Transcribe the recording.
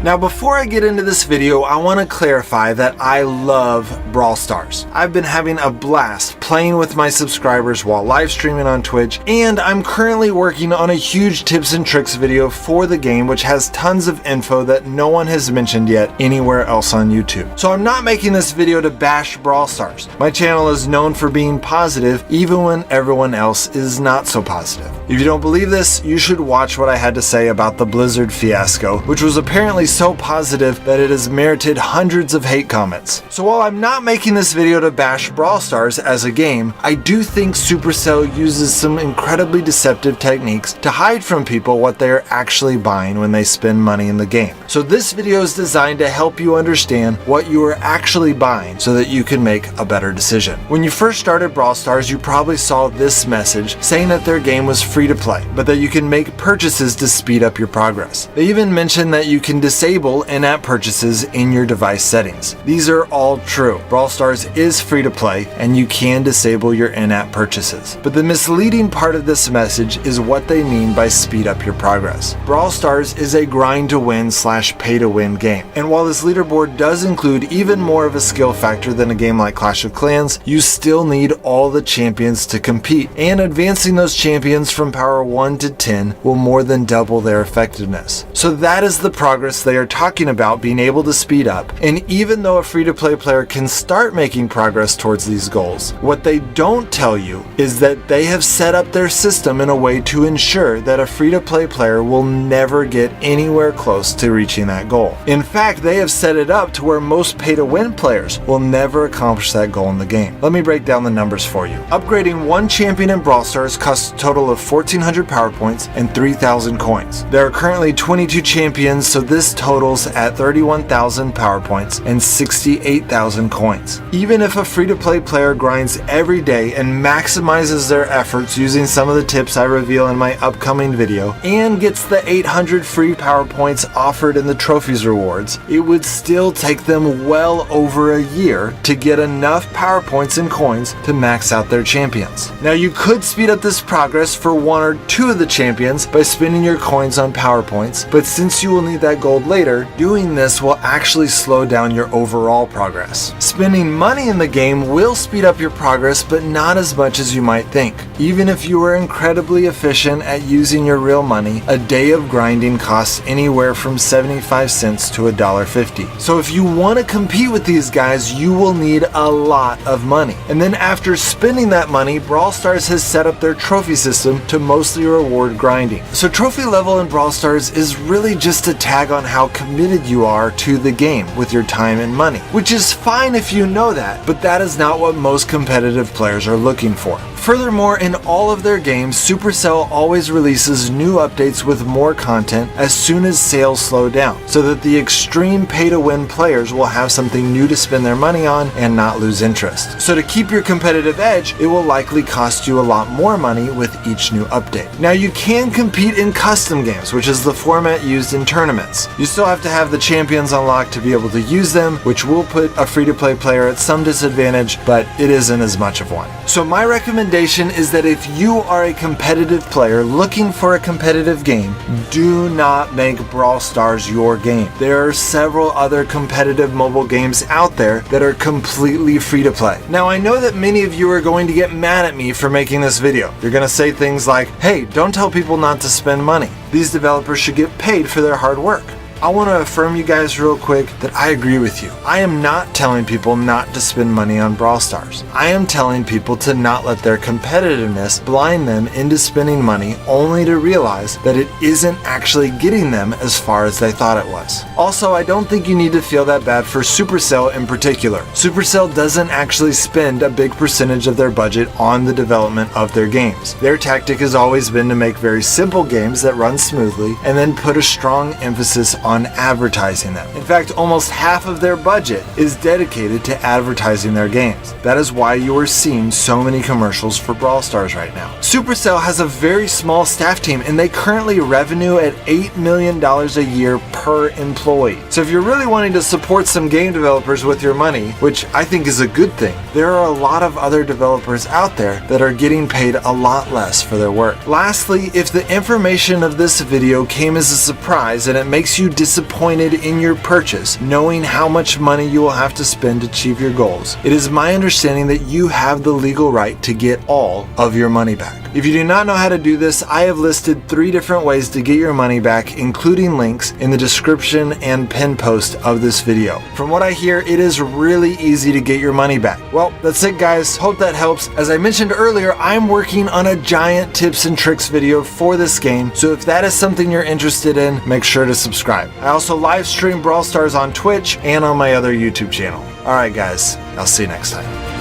Now before I get into this video, I want to clarify that I love Brawl Stars. I've been having a blast playing with my subscribers while live streaming on Twitch, and I'm currently working on a huge tips and tricks video for the game which has tons of info that no one has mentioned yet anywhere else on YouTube. So I'm not making this video to bash Brawl Stars. My channel is known for being positive even when everyone else is not so positive. If you don't believe this, you should watch what I had to say about the Blizzard fiasco, which was apparently so positive that it has merited hundreds of hate comments. So while I'm not making this video to bash Brawl Stars as a game, I do think Supercell uses some incredibly deceptive techniques to hide from people what they are actually buying when they spend money in the game. So this video is designed to help you understand what you are actually buying so that you can make a better decision. When you first started Brawl Stars, you probably saw this message saying that their game was free to play, but that you can make purchases to speed up your progress. They even mentioned that you can disable in-app purchases in your device settings. These are all true. Brawl Stars is free to play and you can disable your in-app purchases. But the misleading part of this message is what they mean by speed up your progress. Brawl Stars is a grind to win / pay to win game. And while this leaderboard does include even more of a skill factor than a game like Clash of Clans, you still need all the champions to compete, and advancing those champions from power 1 to 10 will more than double their effectiveness. So that is the progress they are talking about being able to speed up, and even though a free-to-play player can start making progress towards these goals, what they don't tell you is that they have set up their system in a way to ensure that a free-to-play player will never get anywhere close to reaching that goal. In fact, they have set it up to where most pay-to-win players will never accomplish that goal in the game. Let me break down the numbers for you. Upgrading one champion in Brawl Stars costs a total of 1,400 power points and 3,000 coins. There are currently 22 champions, so this totals at 31,000 power points and 68,000 coins. Even if a free-to-play player grinds every day and maximizes their efforts using some of the tips I reveal in my upcoming video, and gets the 800 free power points offered in the trophies rewards, it would still take them well over a year to get enough power points and coins to max out their champions. Now you could speed up this progress for one or two of the champions by spending your coins on power points, but since you will need that gold later, doing this will actually slow down your overall progress. Spending money in the game will speed up your progress, but not as much as you might think. Even if you are incredibly efficient at using your real money, a day of grinding costs anywhere from 75 cents to $1.50. So if you want to compete with these guys, you will need a lot of money. And then after spending that money, Brawl Stars has set up their trophy system to mostly reward grinding. So trophy level in Brawl Stars is really just a tag on how committed you are to the game with your time and money, which is fine if you know that, but that is not what most competitive players are looking for. Furthermore, in all of their games, Supercell always releases new updates with more content as soon as sales slow down, so that the extreme pay-to-win players will have something new to spend their money on and not lose interest. So to keep your competitive edge, it will likely cost you a lot more money with each new update. Now you can compete in custom games, which is the format used in tournaments. You still have to have the champions unlocked to be able to use them, which will put a free-to-play player at some disadvantage, but it isn't as much of one. So my recommendation is that if you are a competitive player looking for a competitive game, do not make Brawl Stars your game. There are several other competitive mobile games out there that are completely free to play. Now I know that many of you are going to get mad at me for making this video. You're going to say things like, hey, don't tell people not to spend money. These developers should get paid for their hard work. I want to affirm you guys real quick that I agree with you. I am not telling people not to spend money on Brawl Stars. I am telling people to not let their competitiveness blind them into spending money only to realize that it isn't actually getting them as far as they thought it was. Also, I don't think you need to feel that bad for Supercell in particular. Supercell doesn't actually spend a big percentage of their budget on the development of their games. Their tactic has always been to make very simple games that run smoothly and then put a strong emphasis on advertising them. In fact, almost half of their budget is dedicated to advertising their games. That is why you are seeing so many commercials for Brawl Stars right now. Supercell has a very small staff team and they currently revenue at $8 million a year per employee. So if you're really wanting to support some game developers with your money, which I think is a good thing, there are a lot of other developers out there that are getting paid a lot less for their work. Lastly, if the information of this video came as a surprise and it makes you disappointed in your purchase, knowing how much money you will have to spend to achieve your goals, it is my understanding that you have the legal right to get all of your money back. If you do not know how to do this, I have listed 3 different ways to get your money back, including links in the description and pin post of this video. From what I hear, it is really easy to get your money back. Well, that's it guys. Hope that helps. As I mentioned earlier, I'm working on a giant tips and tricks video for this game, so if that is something you're interested in, make sure to subscribe. I also live stream Brawl Stars on Twitch and on my other YouTube channel. Alright guys, I'll see you next time.